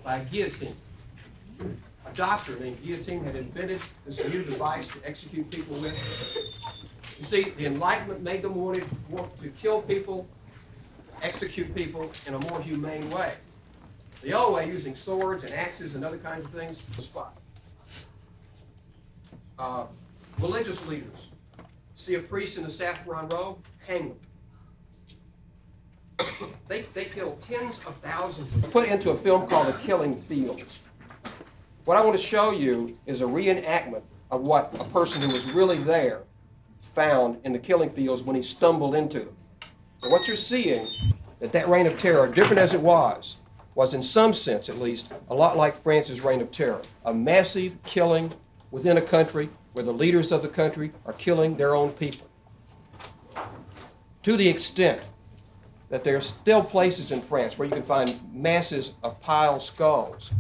by a guillotine. A doctor named Guillotine had invented this new device to execute people with. You see, the Enlightenment made them want to kill people, execute people in a more humane way. The old way, using swords and axes and other kinds of things, was spot. Religious leaders. See a priest in a saffron robe? Hang them. They killed tens of thousands. Put into a film called The Killing Fields. What I want to show you is a reenactment of what a person who was really there found in the killing fields when he stumbled into them. And what you're seeing, that reign of terror, different as it was in some sense at least, a lot like France's reign of terror. A massive killing within a country where the leaders of the country are killing their own people. To the extent that there are still places in France where you can find masses of piled skulls.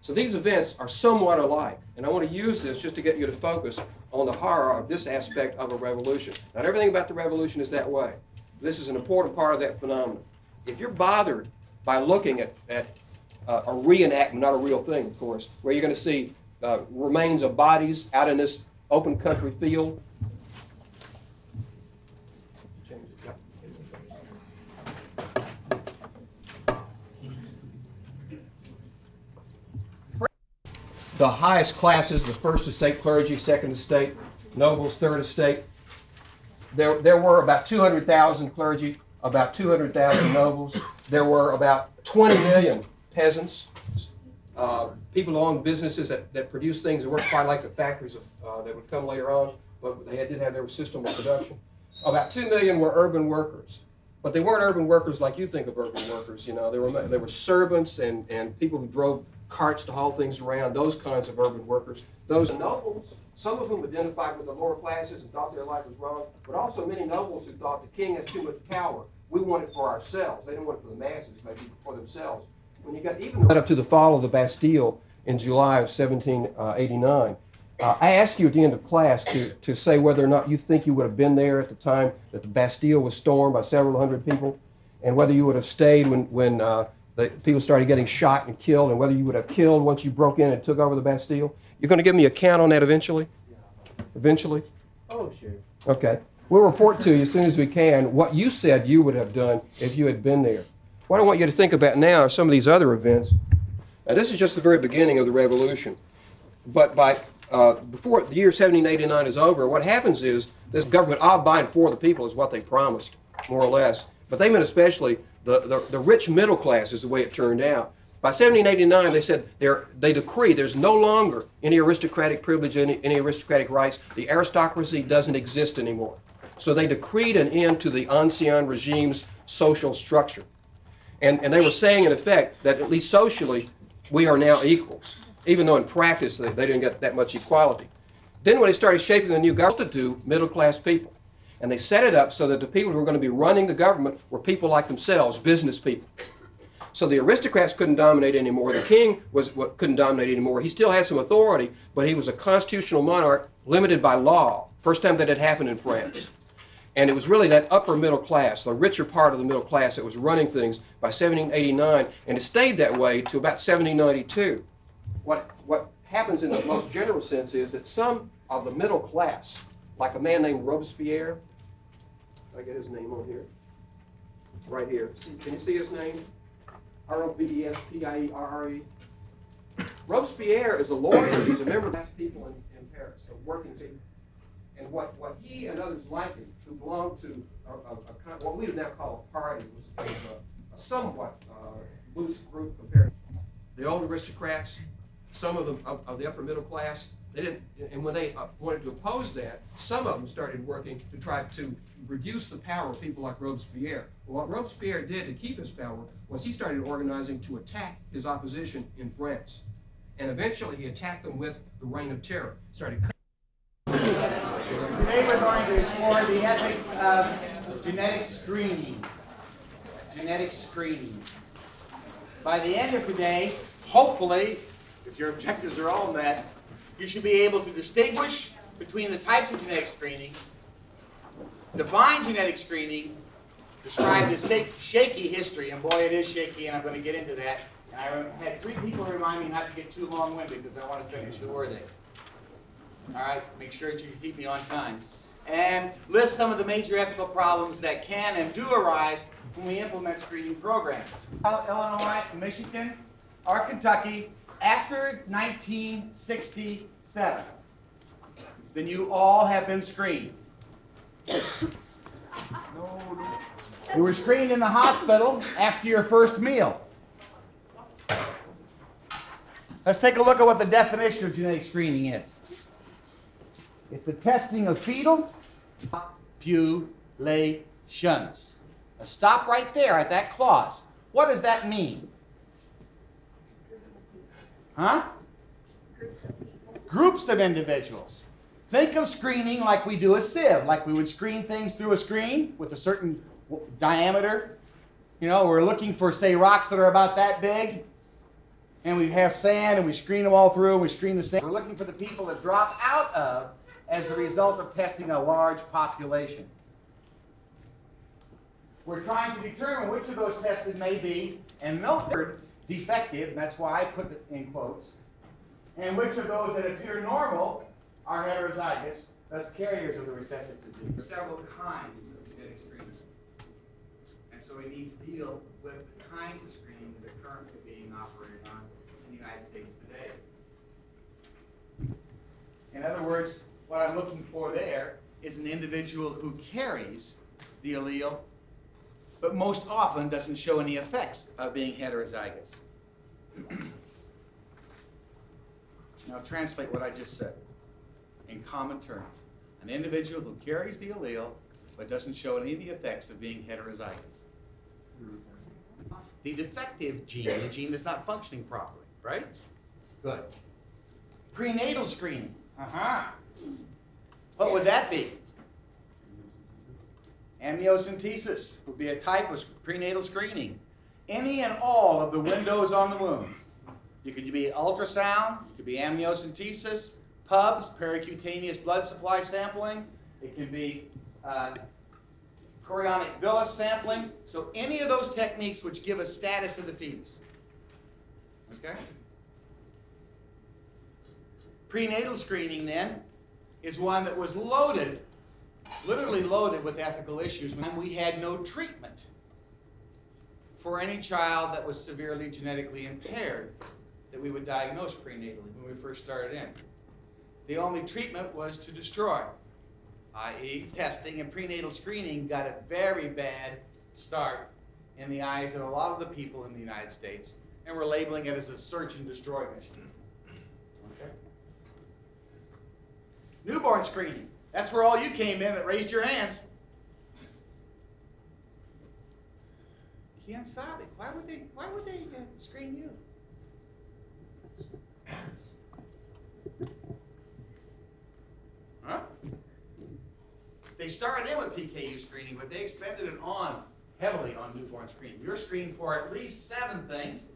So these events are somewhat alike, and I want to use this just to get you to focus on the horror of this aspect of a revolution. Not everything about the revolution is that way. This is an important part of that phenomenon. If you're bothered by looking at a reenactment, not a real thing, of course, where you're going to see remains of bodies out in this open country field, the highest classes, the first estate clergy, second estate, nobles, third estate. There were about 200,000 clergy, about 200,000 nobles. There were about 20 million peasants, people who owned businesses that produced things that weren't quite like the factories that would come later on, but they did have their system of production. About 2 million were urban workers. But they weren't urban workers like you think of urban workers. You know, they were servants and people who drove carts to haul things around, those kinds of urban workers. Those nobles, some of whom identified with the lower classes and thought their life was wrong, but also many nobles who thought the king has too much power. We want it for ourselves. They didn't want it for the masses, maybe for themselves. When you got even up to the fall of the Bastille in July of 1789, I asked you at the end of class to say whether or not you think you would have been there at the time that the Bastille was stormed by several hundred people, and whether you would have stayed when the people started getting shot and killed, and whether you would have killed once you broke in and took over the Bastille. You're going to give me a count on that eventually? Yeah. Eventually? Oh, sure. Okay. We'll report to you as soon as we can what you said you would have done if you had been there. What I want you to think about now are some of these other events. Now, this is just the very beginning of the revolution. But before the year 1789 is over, what happens is this government of, by, and for the people is what they promised, more or less. But they meant especially the rich middle class is the way it turned out. By 1789, they said they decree there's no longer any aristocratic privilege, any aristocratic rights. The aristocracy doesn't exist anymore. So they decreed an end to the ancien regime's social structure. And they were saying, in effect, that at least socially, we are now equals, even though in practice they didn't get that much equality. Then when they started shaping the new government to do middle-class people, and they set it up so that the people who were going to be running the government were people like themselves, business people. So the aristocrats couldn't dominate anymore. The king couldn't dominate anymore. He still had some authority, but he was a constitutional monarch limited by law. First time that had happened in France. And it was really that upper middle class, the richer part of the middle class that was running things by 1789, and it stayed that way to about 1792. What happens in the most general sense is that some of the middle class, like a man named Robespierre, I get his name on here, right here. Can you see his name? R-O-B-E-S-P-I-E-R-R-E. Robespierre is a lawyer. He's a member of the last people in Paris, so working people. And what he and others like him, who belonged to what we would now call a party, was a somewhat loose group compared to the old aristocrats, some of them of the upper middle class. They didn't, and when they wanted to oppose that, some of them started working to try to reduce the power of people like Robespierre. Well, what Robespierre did to keep his power was he started organizing to attack his opposition in France. And eventually he attacked them with the Reign of Terror. Today we're going to explore the ethics of genetic screening. Genetic screening. By the end of today, hopefully, if your objectives are all met, you should be able to distinguish between the types of genetic screening, define genetic screening, describe this shaky history, and boy, it is shaky, and I'm going to get into that. And I had 3 people remind me not to get too long-winded because I want to finish. Who were they? All right, make sure that you keep me on time. And list some of the major ethical problems that can and do arise when we implement screening programs. Illinois, Michigan, or Kentucky, after 1967, then you all have been screened. You were screened in the hospital after your first meal. Let's take a look at what the definition of genetic screening is. It's the testing of fetal populations. Now stop right there at that clause. What does that mean? Huh? Groups of individuals. Think of screening like we do a sieve, like we would screen things through a screen with a certain diameter. You know, we're looking for, say, rocks that are about that big, and we have sand, and we screen them all through, and we screen the sand. We're looking for the people that drop out of as a result of testing a large population. We're trying to determine which of those tested may be, and note defective, and that's why I put it in quotes, and which of those that appear normal are heterozygous, thus carriers of the recessive disease. There are several kinds of genetic screening, and so we need to deal with the kinds of screening that are currently being operated on in the United States today. In other words, what I'm looking for there is an individual who carries the allele, but most often doesn't show any effects of being heterozygous. Now translate what I just said in common terms. An individual who carries the allele, but doesn't show any of the effects of being heterozygous. The defective gene, the gene that's not functioning properly, right? Good. Prenatal screening. What would that be? Amniocentesis would be a type of prenatal screening. Any and all of the windows on the womb. You could be ultrasound, it could be amniocentesis, pubs, pericutaneous blood supply sampling. It could be chorionic villus sampling. So any of those techniques which give a status of the fetus. Okay? Prenatal screening, then, is one that was loaded, literally loaded with ethical issues when we had no treatment for any child that was severely genetically impaired that we would diagnose prenatally when we first started in. The only treatment was to destroy, i.e. testing, and prenatal screening got a very bad start in the eyes of a lot of the people in the United States, and we're labeling it as a search and destroy mission. Okay? Newborn screening. That's where all you came in that raised your hands. Can't stop it. Why would they screen you? Huh? They started in with PKU screening, but they expanded it on heavily on newborn screening. You're screened for at least 7 things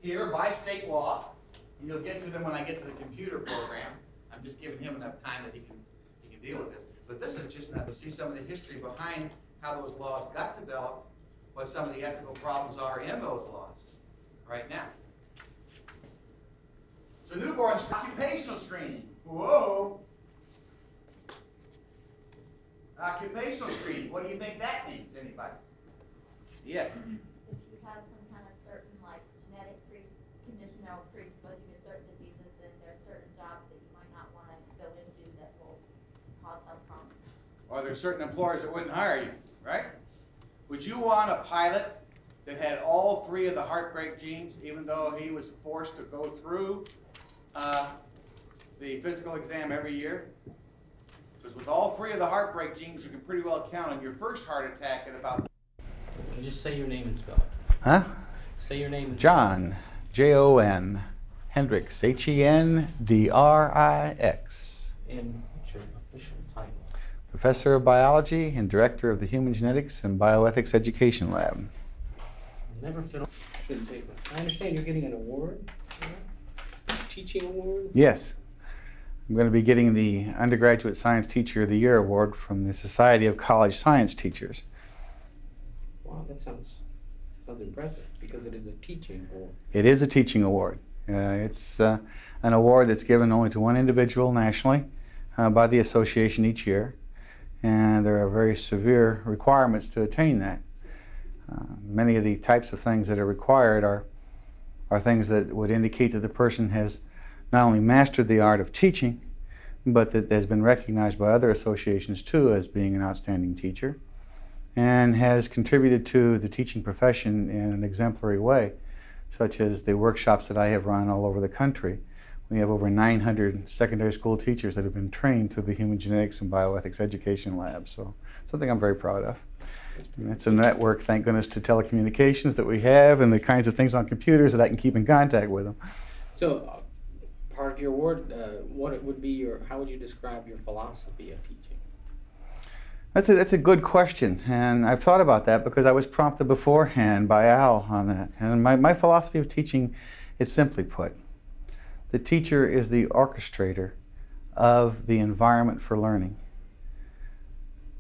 here by state law, and you'll get to them when I get to the computer program. I'm just giving him enough time that he can deal with this. But this is just enough to see some of the history behind how those laws got developed, what some of the ethical problems are in those laws right now. So newborn occupational screening. Whoa. Occupational screening. What do you think that means? Anybody? Yes. If you have some kind of certain like genetic condition that will predispose you to certain diseases, then there are certain jobs that you might not want to go into that will cause health problems. Or there's certain employers that wouldn't hire you, right? Would you want a pilot that had all 3 of the heartbreak genes, even though he was forced to go through the physical exam every year? Because with all 3 of the heartbreak genes, you can pretty well count on your first heart attack at about... Just say your name and spell it. Huh? Say your name and John, J-O-N, Hendrix, H-E-N-D-R-I-X. And what's your official title? Professor of Biology and Director of the Human Genetics and Bioethics Education Lab. Never fiddle. Shouldn't take it. I understand you're getting an award? Teaching award? Yes. I'm going to be getting the Undergraduate Science Teacher of the Year award from the Society of College Science Teachers. that sounds impressive, because it is a teaching award. It is a teaching award. It's an award that's given only to one individual nationally by the association each year, and there are very severe requirements to attain that. Many of the types of things that are required are things that would indicate that the person has not only mastered the art of teaching, but that has been recognized by other associations too as being an outstanding teacher, and has contributed to the teaching profession in an exemplary way, such as the workshops that I have run all over the country. We have over 900 secondary school teachers that have been trained through the Human Genetics and Bioethics Education Lab, so something I'm very proud of. And it's a network, thank goodness, to telecommunications that we have and the kinds of things on computers that I can keep in contact with them. So, part of your award, what would be how would you describe your philosophy of teaching? That's a good question, and I've thought about that because I was prompted beforehand by Al on that. And my philosophy of teaching is simply put, the teacher is the orchestrator of the environment for learning.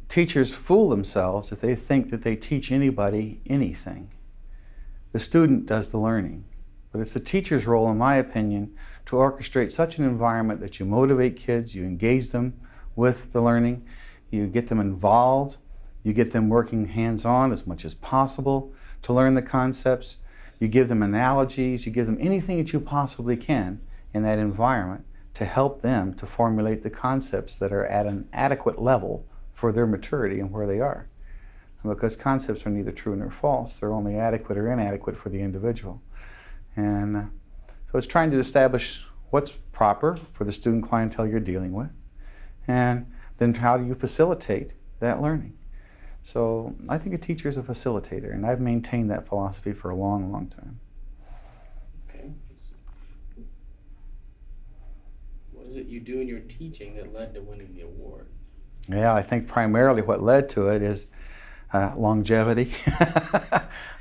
Teachers fool themselves if they think that they teach anybody anything. The student does the learning, but it's the teacher's role, in my opinion, to orchestrate such an environment that you motivate kids, you engage them with the learning, you get them involved, you get them working hands-on as much as possible to learn the concepts, you give them analogies, you give them anything that you possibly can in that environment to help them to formulate the concepts that are at an adequate level for their maturity and where they are. Because concepts are neither true nor false, they're only adequate or inadequate for the individual. And so it's trying to establish what's proper for the student clientele you're dealing with, and then how do you facilitate that learning? So I think a teacher is a facilitator, and I've maintained that philosophy for a long, long time. Okay. What is it you do in your teaching that led to winning the award? Yeah, I think primarily what led to it is longevity.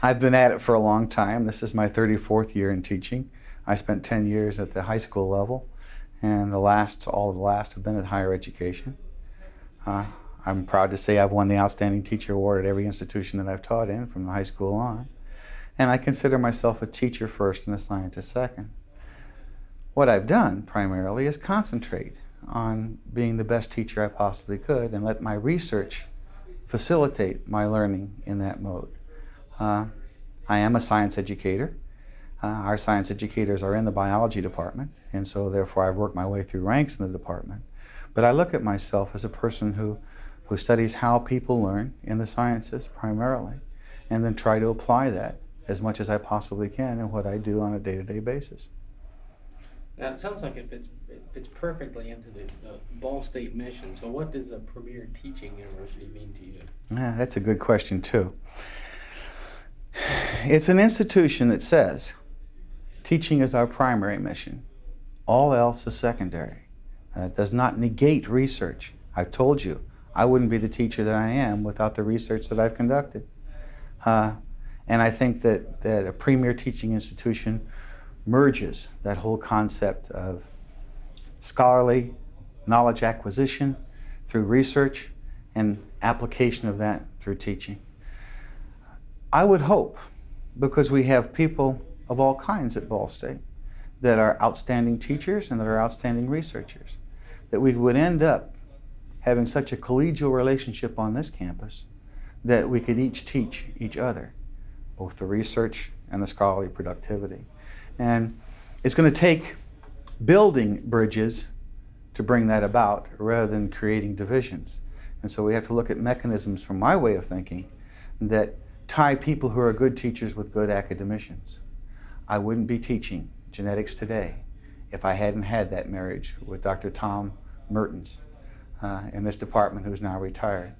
I've been at it for a long time. This is my 34th year in teaching. I spent 10 years at the high school level, and all of the last have been at higher education. I'm proud to say I've won the Outstanding Teacher Award at every institution that I've taught in, from the high school on. And I consider myself a teacher first and a scientist second. What I've done primarily is concentrate on being the best teacher I possibly could and let my research facilitate my learning in that mode. I am a science educator. Our science educators are in the biology department, and so therefore I've worked my way through ranks in the department. But I look at myself as a person who studies how people learn in the sciences primarily, and then try to apply that as much as I possibly can in what I do on a day-to-day basis. Now, it sounds like it fits perfectly into the Ball State mission. So what does a premier teaching university mean to you? That's a good question, too. It's an institution that says teaching is our primary mission. All else is secondary. It does not negate research. I've told you, I wouldn't be the teacher that I am without the research that I've conducted. And I think that a premier teaching institution merges that whole concept of scholarly knowledge acquisition through research and application of that through teaching. I would hope, because we have people of all kinds at Ball State that are outstanding teachers and that are outstanding researchers, that we would end up having such a collegial relationship on this campus that we could each teach each other, both the research and the scholarly productivity. And it's going to take building bridges to bring that about rather than creating divisions. And so we have to look at mechanisms, from my way of thinking, that tie people who are good teachers with good academicians. I wouldn't be teaching genetics today if I hadn't had that marriage with Dr. Tom Mertens in this department, who's now retired.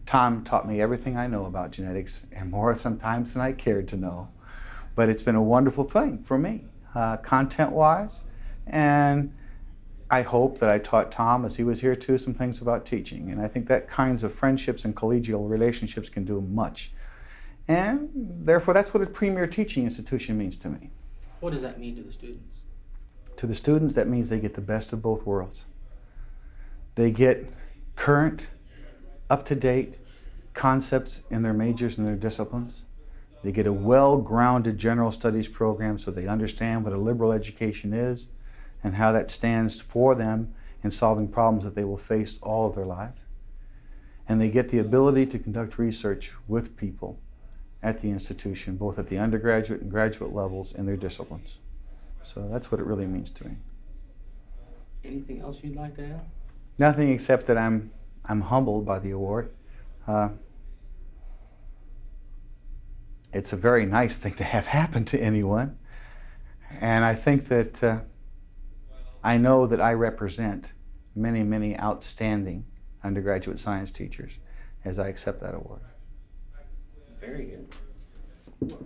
Tom taught me everything I know about genetics, and more sometimes than I cared to know. But it's been a wonderful thing for me, content-wise, and I hope that I taught Tom, as he was here too, some things about teaching. And I think that kinds of friendships and collegial relationships can do much. And therefore, that's what a premier teaching institution means to me. What does that mean to the students? To the students, that means they get the best of both worlds. They get current, up-to-date concepts in their majors and their disciplines, They get a well-grounded general studies program so they understand what a liberal education is and how that stands for them in solving problems that they will face all of their life. And they get the ability to conduct research with people at the institution, both at the undergraduate and graduate levels in their disciplines. So that's what it really means to me. Anything else you'd like to add? Nothing except that I'm humbled by the award. It's a very nice thing to have happen to anyone. And I think that I know that I represent many, many outstanding undergraduate science teachers as I accept that award. Very good.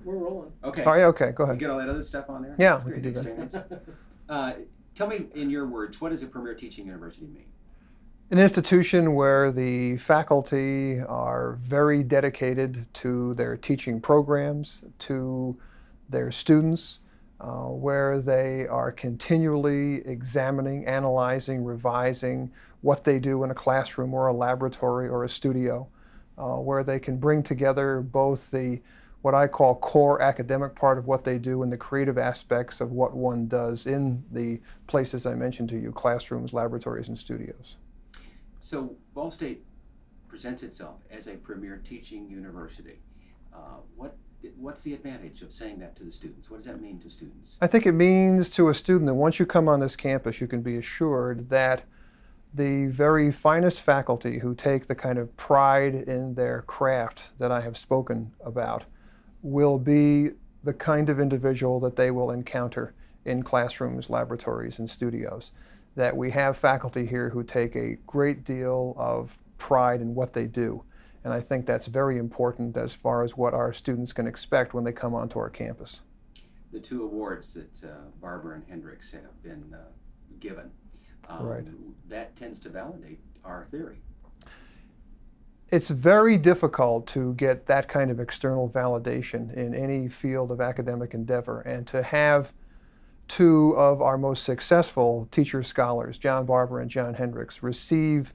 We're rolling. Okay. Oh, yeah, okay, go We ahead. get all that other stuff on there? Yeah, That's we great. could do Thanks, James. Tell me in your words, what does a premier teaching university mean? An institution where the faculty are very dedicated to their teaching programs, to their students, where they are continually examining, analyzing, revising what they do in a classroom or a laboratory or a studio, where they can bring together both the what I call core academic part of what they do and the creative aspects of what one does in the places I mentioned to you, classrooms, laboratories, and studios. So Ball State presents itself as a premier teaching university. What's the advantage of saying that to the students? What does that mean to students? I think it means to a student that once you come on this campus, you can be assured that the very finest faculty who take the kind of pride in their craft that I have spoken about will be the kind of individual that they will encounter in classrooms, laboratories, and studios. That we have faculty here who take a great deal of pride in what they do. And I think that's very important as far as what our students can expect when they come onto our campus. The two awards that Barber and Hendrix have been given, Right. that tends to validate our theory. It's very difficult to get that kind of external validation in any field of academic endeavor, and to have two of our most successful teacher scholars, John Barber and John Hendrix, receive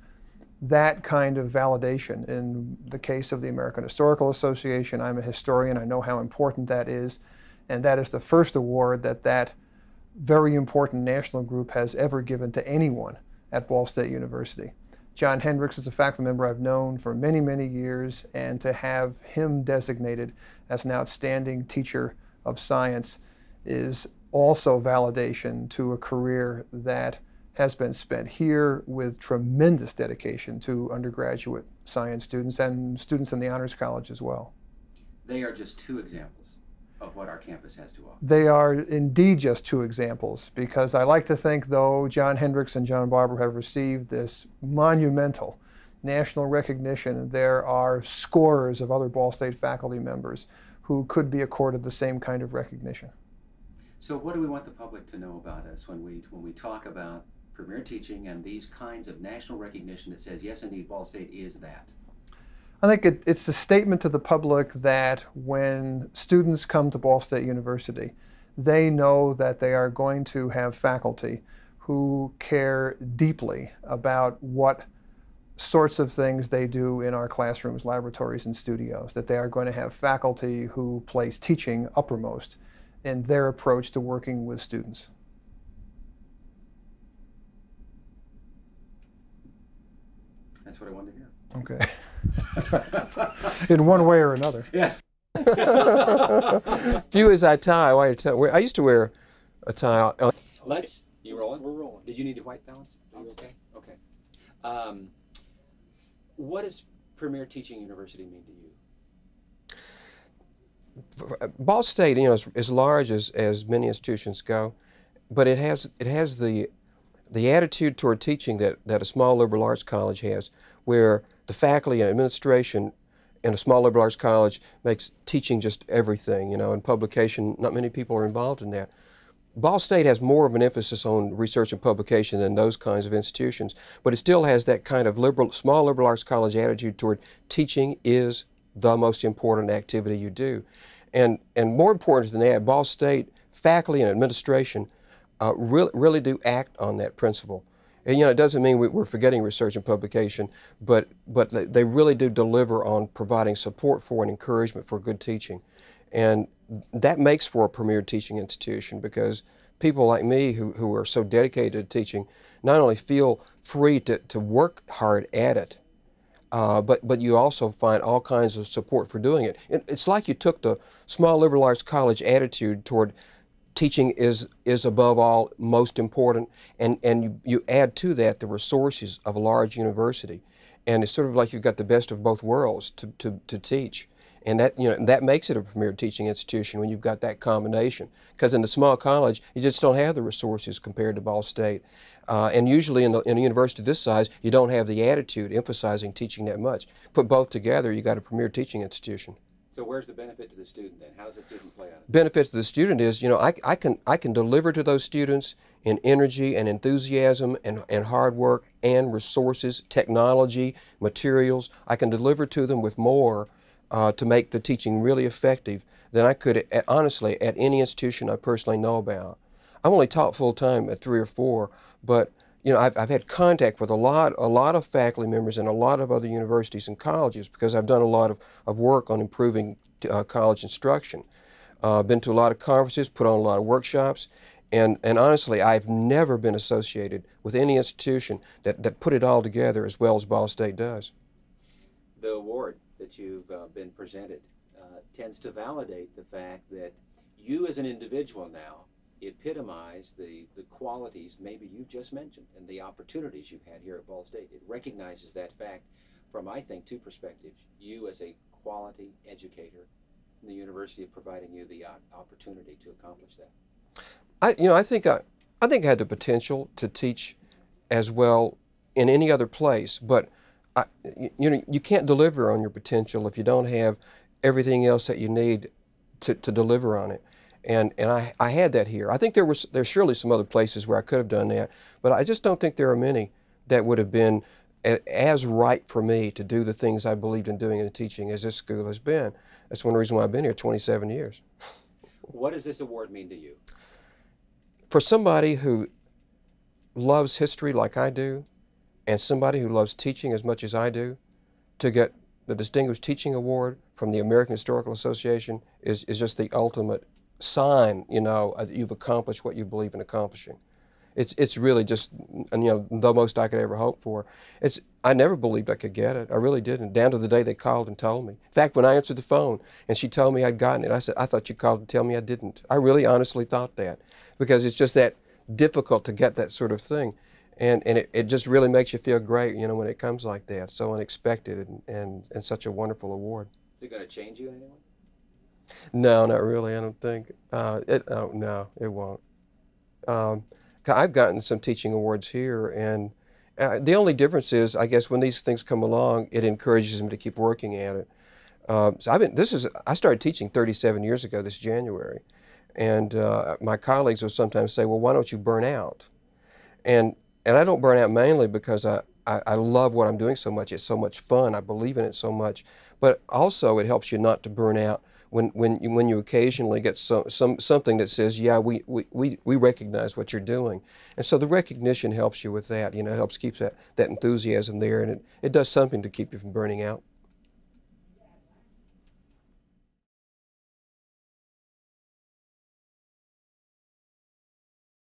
that kind of validation. In the case of the American Historical Association, I'm a historian, I know how important that is, and that is the first award that that very important national group has ever given to anyone at Ball State University. John Hendrix is a faculty member I've known for many, many years, and to have him designated as an outstanding teacher of science is also validation to a career that has been spent here with tremendous dedication to undergraduate science students and students in the Honors College as well. They are just two examples of what our campus has to offer. They are indeed just two examples, because I like to think, though, John Hendrix and John Barber have received this monumental national recognition, there are scores of other Ball State faculty members who could be accorded the same kind of recognition. So what do we want the public to know about us when we talk about premier teaching and these kinds of national recognition that says, yes, indeed, Ball State is that? I think it's a statement to the public that when students come to Ball State University, they know that they are going to have faculty who care deeply about what sorts of things they do in our classrooms, laboratories, and studios, that they are going to have faculty who place teaching uppermost in their approach to working with students. That's what I wanted to hear. Okay. In one way or another. Yeah. Few as I tie, I used to wear a tie. You rolling? We're rolling. Did you need your white balance? Are you okay? Okay. What does premier teaching university mean to you? Ball State, is large as many institutions go, but it has the attitude toward teaching that a small liberal arts college has, where the faculty and administration in a small liberal arts college makes teaching just everything, and publication, not many people are involved in that. Ball State has more of an emphasis on research and publication than those kinds of institutions, but it still has that kind of small liberal arts college attitude toward teaching is the most important activity you do. And more important than that, Ball State faculty and administration really do act on that principle. And it doesn't mean we're forgetting research and publication, but they really do deliver on providing support for and encouragement for good teaching. And that makes for a premier teaching institution, because people like me who are so dedicated to teaching not only feel free to work hard at it, but you also find all kinds of support for doing it. It's like you took the small liberal arts college attitude toward teaching is above all most important, and you add to that the resources of a large university. And it's sort of like you've got the best of both worlds to teach. And that, that makes it a premier teaching institution when you've got that combination. Because in the small college, you just don't have the resources compared to Ball State. And usually in a university this size, you don't have the attitude emphasizing teaching that much. Put both together, you got a premier teaching institution. So where's the benefit to the student then? How does the student play on it? Benefit to the student is, I can deliver to those students in energy and enthusiasm and hard work and resources, technology, materials. I can deliver to them with more to make the teaching really effective than I could, honestly, at any institution I personally know about. I've only taught full-time at 3 or 4, but I've had contact with a lot of faculty members in a lot of other universities and colleges, because I've done a lot of work on improving college instruction. Been to a lot of conferences, put on a lot of workshops, and honestly, I've never been associated with any institution that put it all together as well as Ball State does. The award that you've been presented tends to validate the fact that you as an individual now epitomize the qualities maybe you just mentioned and the opportunities you've had here at Ball State. It recognizes that fact from, I think, 2 perspectives. You as a quality educator, and the university providing you the opportunity to accomplish that. I think I had the potential to teach as well in any other place, but you can't deliver on your potential if you don't have everything else that you need to deliver on it. And I had that here. I think there's surely some other places where I could have done that, but I just don't think there are many that would have been as right for me to do the things I believed in doing in teaching as this school has been. That's one reason why I've been here 27 years. What does this award mean to you? For somebody who loves history like I do, and somebody who loves teaching as much as I do, to get the Distinguished Teaching Award from the American Historical Association is just the ultimate sign, that you've accomplished what you believe in accomplishing. It's really just, the most I could ever hope for. I never believed I could get it. I really didn't, down to the day they called and told me. In fact, when I answered the phone and she told me I'd gotten it, I said, I thought you called to tell me I didn't. I really honestly thought that, because it's just that difficult to get that sort of thing. And it just really makes you feel great, when it comes like that, so unexpected and such a wonderful award. Is it going to change you in any way? No, not really, I don't think. No, it won't. I've gotten some teaching awards here, and the only difference is, I guess, when these things come along, it encourages them to keep working at it. So I started teaching 37 years ago this January, and my colleagues will sometimes say, well, why don't you burn out? And I don't burn out mainly because I love what I'm doing so much. It's so much fun. I believe in it so much. But also it helps you not to burn out when you occasionally get something that says, yeah, we recognize what you're doing. And so the recognition helps you with that. It helps keep that enthusiasm there, and it does something to keep you from burning out.